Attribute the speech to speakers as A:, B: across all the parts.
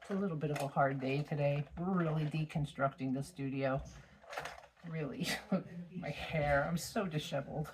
A: It's a little bit of a hard day today. We're really deconstructing the studio. Really. My hair, I'm so disheveled.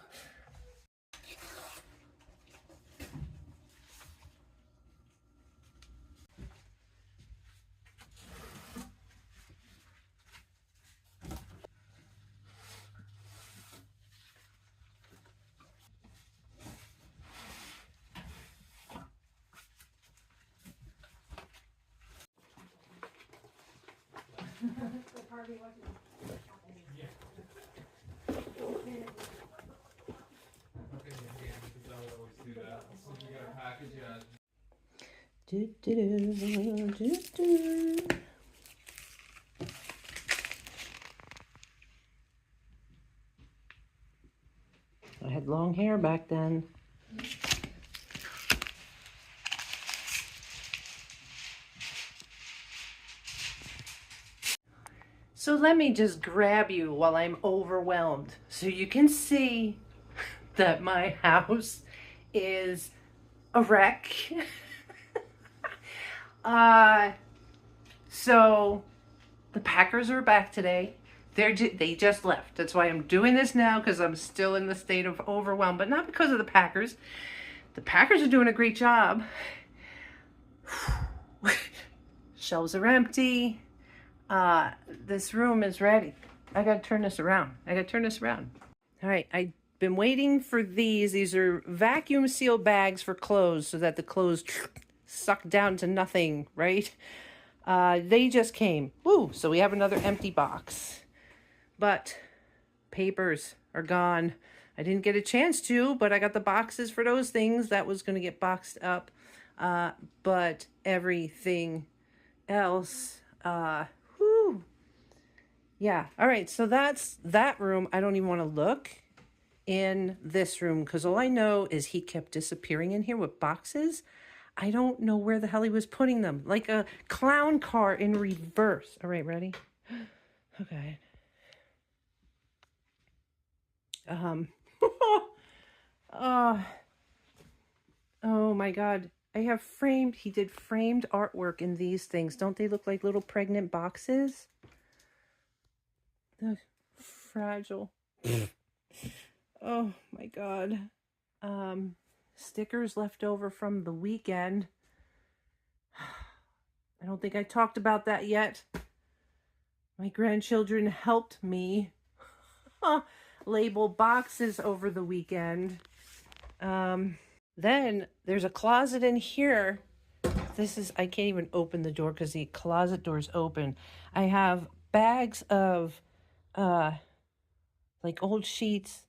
A: I had long hair back then. So let me just grab you while I'm overwhelmed so you can see that my house is a wreck. So the Packers are back today. They just left. That's why I'm doing this now, because I'm still in the state of overwhelm, but not because of the Packers. The Packers are doing a great job. Shelves are empty. This room is ready. I gotta turn this around. All right, I've been waiting for these. These are vacuum seal bags for clothes so that the clothes suck down to nothing, right? They just came. Woo! So we have another empty box. But papers are gone. I didn't get a chance to, but I got the boxes for those things. That was going to get boxed up. But everything else, whew. Yeah. All right. So that's that room. I don't even want to look in this room because all I know is he kept disappearing in here with boxes. I don't know where the hell he was putting them. Like a clown car in reverse. All right, ready? Okay. Oh my God. He did framed artwork in these things. Don't they look like little pregnant boxes? They're fragile. Oh my God. Stickers left over from the weekend. I don't think I talked about that yet. My grandchildren helped me label boxes over the weekend. Then there's a closet in here. I can't even open the door because the closet door's open. I have bags of like old sheets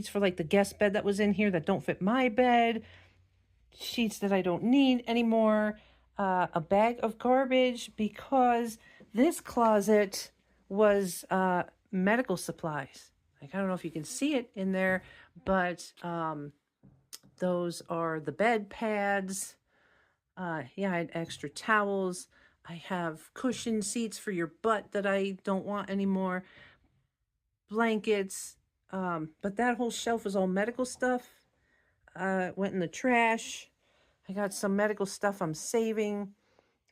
A: for like the guest bed that was in here that don't fit my bed, sheets that I don't need anymore, a bag of garbage because this closet was medical supplies. Like, I don't know if you can see it in there, but those are the bed pads. Yeah, I had extra towels. I have cushion seats for your butt that I don't want anymore. Blankets. But that whole shelf was all medical stuff. Went in the trash. I got some medical stuff I'm saving.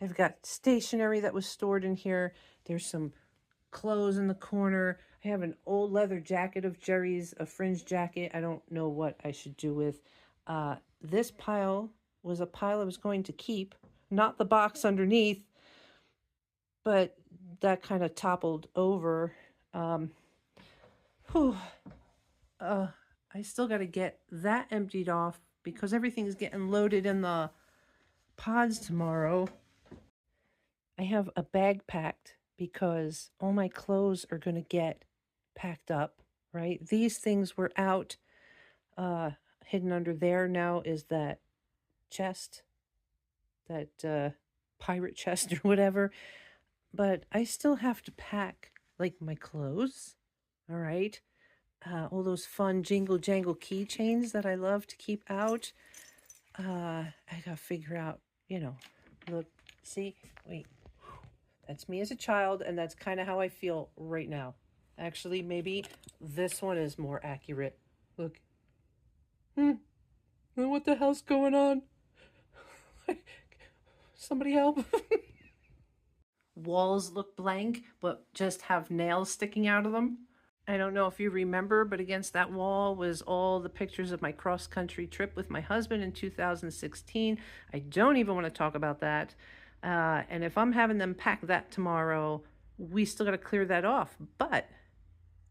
A: I've got stationery that was stored in here. There's some clothes in the corner. I have an old leather jacket of Jerry's, a fringe jacket. I don't know what I should do with. This pile was a pile I was going to keep, not the box underneath, but that kind of toppled over. I still got to get that emptied off because everything's getting loaded in the pods tomorrow. I have a bag packed because all my clothes are going to get packed up, right? These things were out. Hidden under there now is that chest, that pirate chest or whatever. But I still have to pack like my clothes, all right? All those fun jingle jangle keychains that I love to keep out. I gotta figure out, look, see, wait. That's me as a child, and that's kind of how I feel right now. Actually, maybe this one is more accurate. Look. What the hell's going on? Somebody help. walls look blank, but just have nails sticking out of them. I don't know if you remember, but against that wall was all the pictures of my cross-country trip with my husband in 2016. I don't even want to talk about that. And if I'm having them pack that tomorrow, we still got to clear that off. But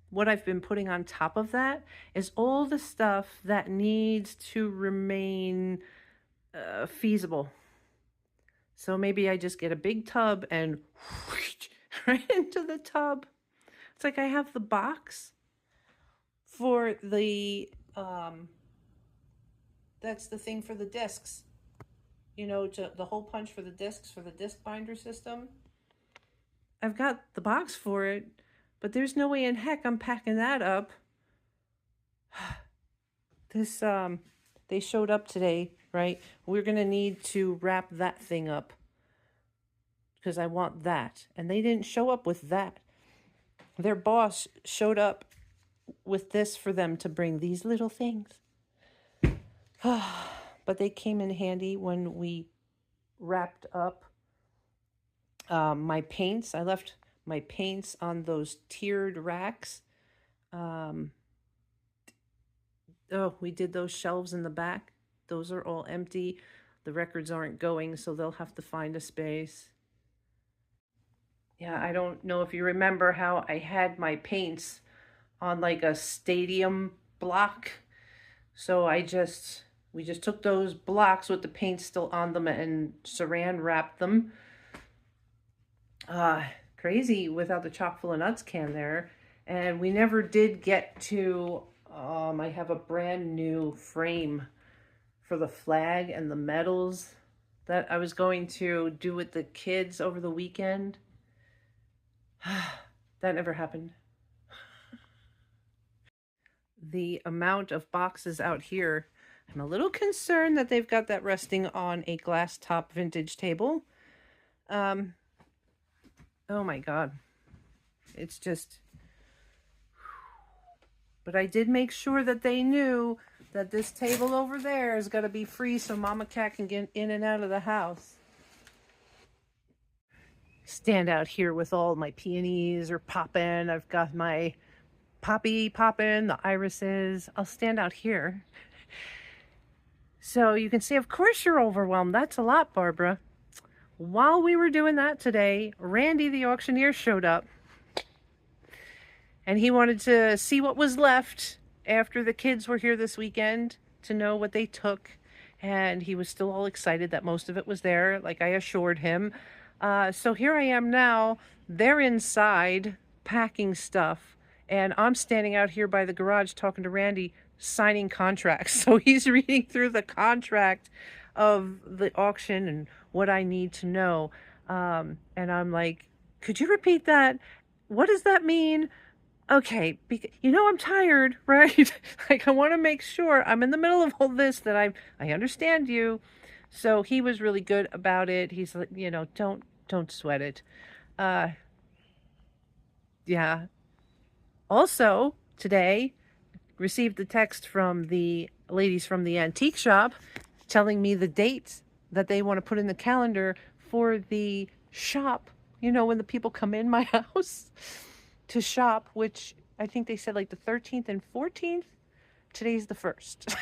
A: what I've been putting on top of that is all the stuff that needs to remain feasible. So maybe I just get a big tub and right into the tub. It's like I have the box for the, that's the thing for the discs, you know, the hole punch for the discs for the disc binder system. I've got the box for it, but there's no way in heck I'm packing that up. This, they showed up today, right? We're going to need to wrap that thing up because I want that. And they didn't show up with that. Their boss showed up with this for them to bring, these little things. But they came in handy when we wrapped up my paints. I left my paints on those tiered racks. Oh, we did those shelves in the back. Those are all empty. The records aren't going, so they'll have to find a space. Yeah, I don't know if you remember how I had my paints on like a stadium block. So we just took those blocks with the paint still on them and saran wrapped them. Crazy without the chock full of nuts can there. And we never did get to, I have a brand new frame for the flag and the medals that I was going to do with the kids over the weekend. That never happened. The amount of boxes out here, I'm a little concerned that they've got that resting on a glass top vintage table. Oh my God. It's just, but I did make sure that they knew that this table over there is going to be free so Mama Cat can get in and out of the house. Stand out here with all my peonies are popping. I've got my poppy popping, the irises. I'll stand out here. So you can see, of course you're overwhelmed. That's a lot, Barbara. While we were doing that today, Randy the auctioneer showed up. And he wanted to see what was left after the kids were here this weekend to know what they took. And he was still all excited that most of it was there, like I assured him. So here I am now. They're inside packing stuff. And I'm standing out here by the garage talking to Randy, signing contracts. So he's reading through the contract of the auction and what I need to know. And I'm like, could you repeat that? What does that mean? Okay, you know I'm tired, right? Like I want to make sure I'm in the middle of all this that I understand you. So he was really good about it. He's like, you know, don't sweat it. Yeah. Also, today, received the text from the ladies from the antique shop telling me the dates that they want to put in the calendar for the shop, you know, when the people come in my house to shop, which I think they said like the 13th and 14th. Today's the 1st.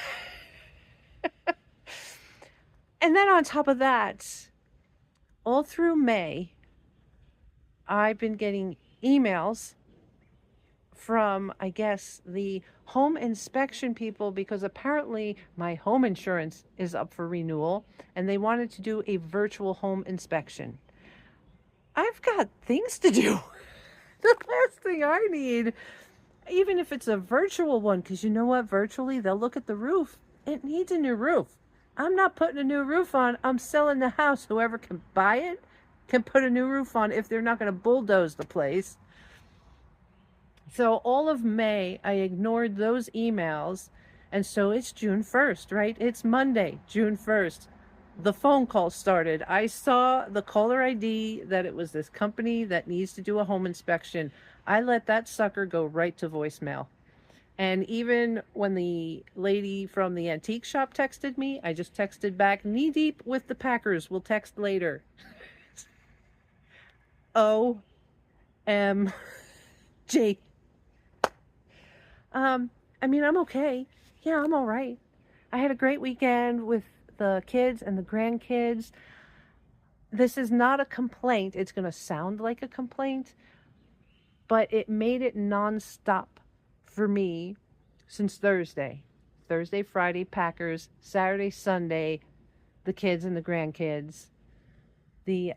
A: And then on top of that, all through May, I've been getting emails from, I guess, the home inspection people, because apparently my home insurance is up for renewal and they wanted to do a virtual home inspection. I've got things to do. The last thing I need, even if it's a virtual one, because you know what, virtually they'll look at the roof. It needs a new roof. I'm not putting a new roof on. I'm selling the house. Whoever can buy it can put a new roof on if they're not going to bulldoze the place. So all of May, I ignored those emails. And so it's June 1st, right? It's Monday, June 1st. The phone call started. I saw the caller ID that it was this company that needs to do a home inspection. I let that sucker go right to voicemail. And even when the lady from the antique shop texted me, I just texted back, knee deep with the Packers. We'll text later. OMG. I mean, I'm okay. Yeah, I'm all right. I had a great weekend with the kids and the grandkids. This is not a complaint. It's going to sound like a complaint, but it made it nonstop for me since Thursday. Thursday, Friday, Packers. Saturday, Sunday, the kids and the grandkids. The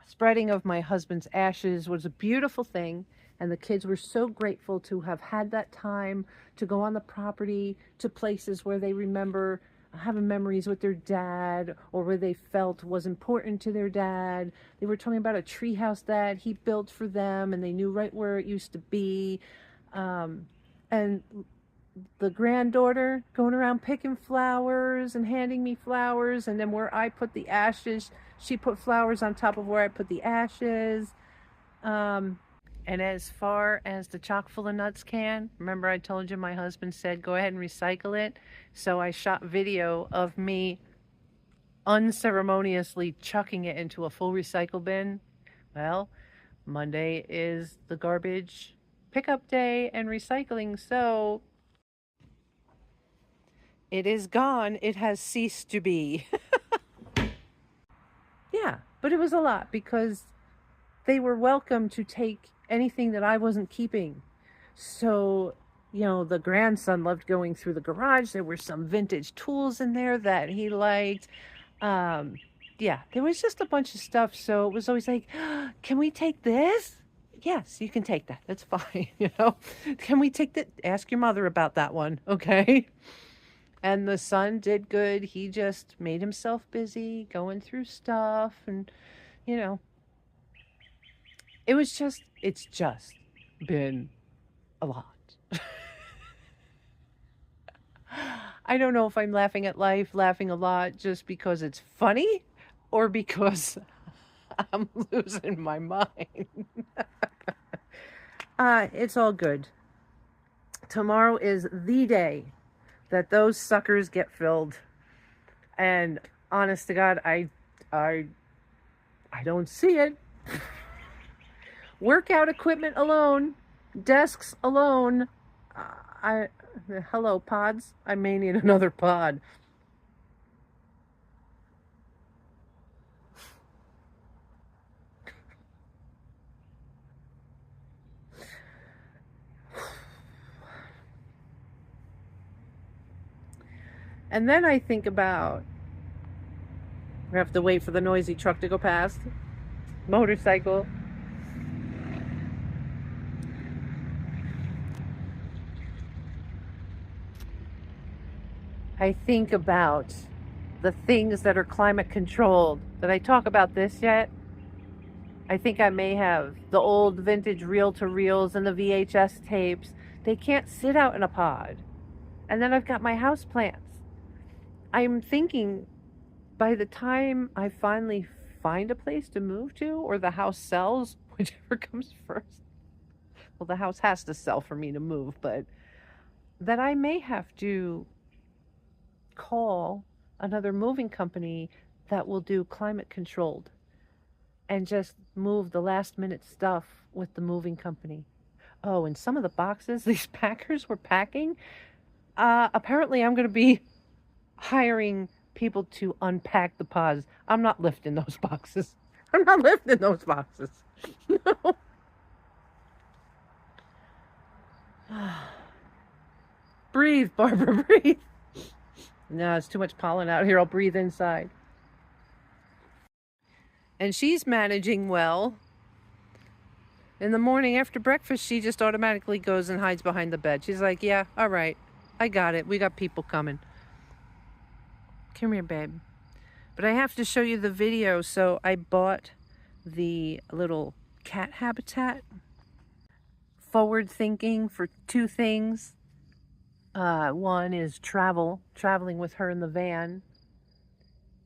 A: spreading of my husband's ashes was a beautiful thing, and the kids were so grateful to have had that time to go on the property to places where they remember having memories with their dad, or where they felt was important to their dad. They were talking about a treehouse that he built for them, and they knew right where it used to be. And the granddaughter going around picking flowers and handing me flowers, and then where I put the ashes, she put flowers on top of where I put the ashes. And as far as the chock full of nuts can, remember I told you my husband said go ahead and recycle it? So I shot video of me unceremoniously chucking it into a full recycle bin. Well, Monday is the garbage pickup day and recycling, so it is gone. It has ceased to be. Yeah, but it was a lot because they were welcome to take anything that I wasn't keeping. So, the grandson loved going through the garage. There were some vintage tools in there that he liked. Yeah, there was just a bunch of stuff. So it was always like, can we take this? Yes, you can take that. That's fine. Can we take that? Ask your mother about that one. Okay. And the son did good. He just made himself busy going through stuff. And, it's just been a lot. I don't know if I'm laughing at life, laughing a lot just because it's funny or because I'm losing my mind. It's all good. Tomorrow is the day that those suckers get filled. And honest to God, I don't see it. Workout equipment alone, desks alone. Hello, pods. I may need another pod. And then I think about, we have to wait for the noisy truck to go past. Motorcycle. I think about the things that are climate controlled. Did I talk about this yet? I think I may have. The old vintage reel-to-reels and the VHS tapes. They can't sit out in a pod. And then I've got my house plants. I'm thinking by the time I finally find a place to move to, or the house sells, whichever comes first. Well, the house has to sell for me to move, but that I may have to call another moving company that will do climate controlled and just move the last minute stuff with the moving company. Oh, and some of the boxes these packers were packing, apparently I'm going to be hiring people to unpack the pods. I'm not lifting those boxes. I'm not lifting those boxes. No. Breathe, Barbara, breathe. No, it's too much pollen out here. I'll breathe inside. And she's managing well. In the morning after breakfast, she just automatically goes and hides behind the bed. She's like, yeah, all right. I got it. We got people coming. Come here, babe. But I have to show you the video. So I bought the little cat habitat. Forward thinking for two things. One is traveling with her in the van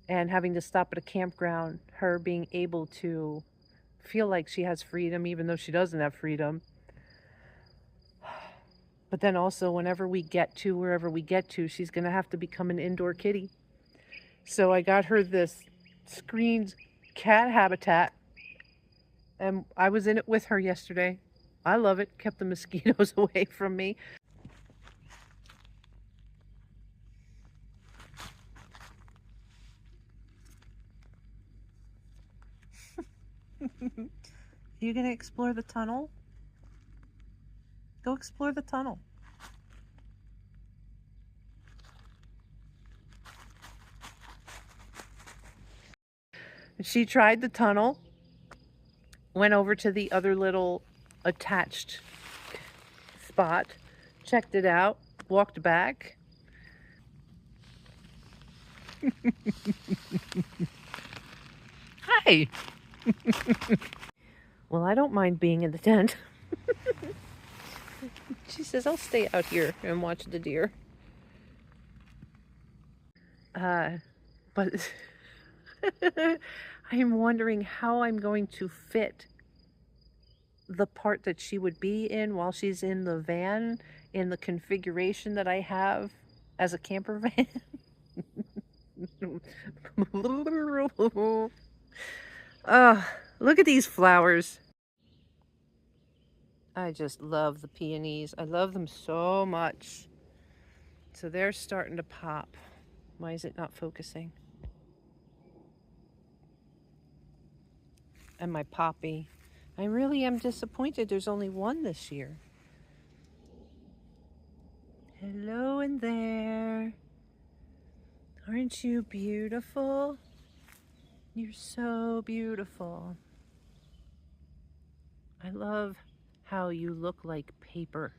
A: and having to stop at a campground, her being able to feel like she has freedom even though she doesn't have freedom. But then also whenever we get to wherever we get to, she's going to have to become an indoor kitty. So I got her this screened cat habitat And I was in it with her yesterday. I love it. Kept the mosquitoes away from me. You gonna explore the tunnel? Go explore the tunnel. She tried the tunnel, went over to the other little attached spot, checked it out, walked back. Hi. Well, I don't mind being in the tent. She says, I'll stay out here and watch the deer. But I'm wondering how I'm going to fit the part that she would be in while she's in the van in the configuration that I have as a camper van. Look at these flowers. I just love the peonies. I love them so much. So they're starting to pop. Why is it not focusing? And my poppy. I really am disappointed there's only one this year. Hello in there. Aren't you beautiful? You're so beautiful. I love how you look like paper.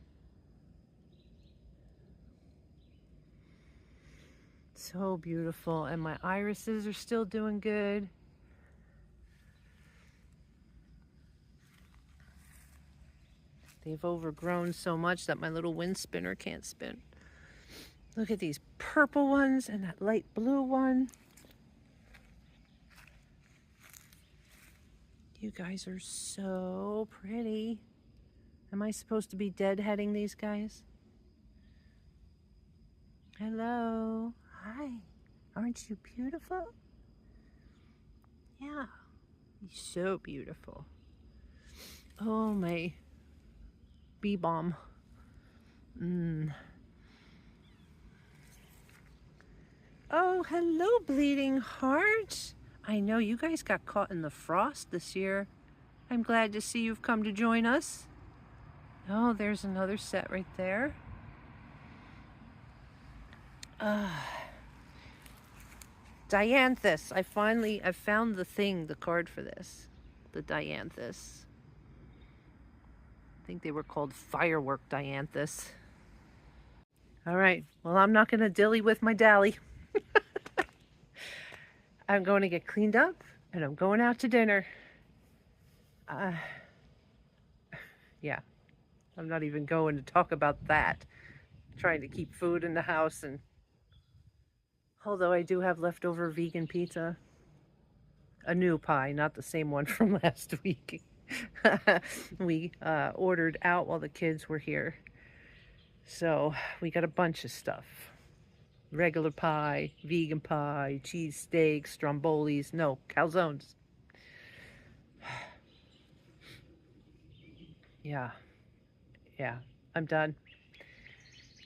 A: So beautiful. And my irises are still doing good. They've overgrown so much that my little wind spinner can't spin. Look at these purple ones and that light blue one. You guys are so pretty. Am I supposed to be deadheading these guys? Hello. Hi. Aren't you beautiful? Yeah. You're so beautiful. Oh, my bee balm. Oh, hello, bleeding heart. I know you guys got caught in the frost this year. I'm glad to see you've come to join us. Oh, there's another set right there. Dianthus. I found the card for this. The Dianthus. I think they were called firework Dianthus. All right, well, I'm not gonna dilly with my dally. I'm going to get cleaned up and I'm going out to dinner. Yeah, I'm not even going to talk about that. Trying to keep food in the house, and although I do have leftover vegan pizza. A new pie, not the same one from last week. We ordered out while the kids were here. So we got a bunch of stuff. Regular pie, vegan pie, cheese steaks, strombolis, no, calzones. Yeah, I'm done.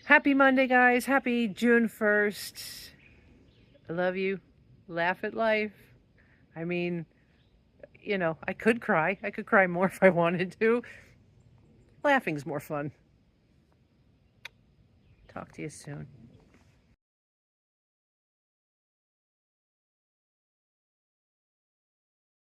A: Happy Monday, guys. Happy June 1st. I love you. Laugh at life. I mean, you know, I could cry. I could cry more if I wanted to. Laughing's more fun. Talk to you soon.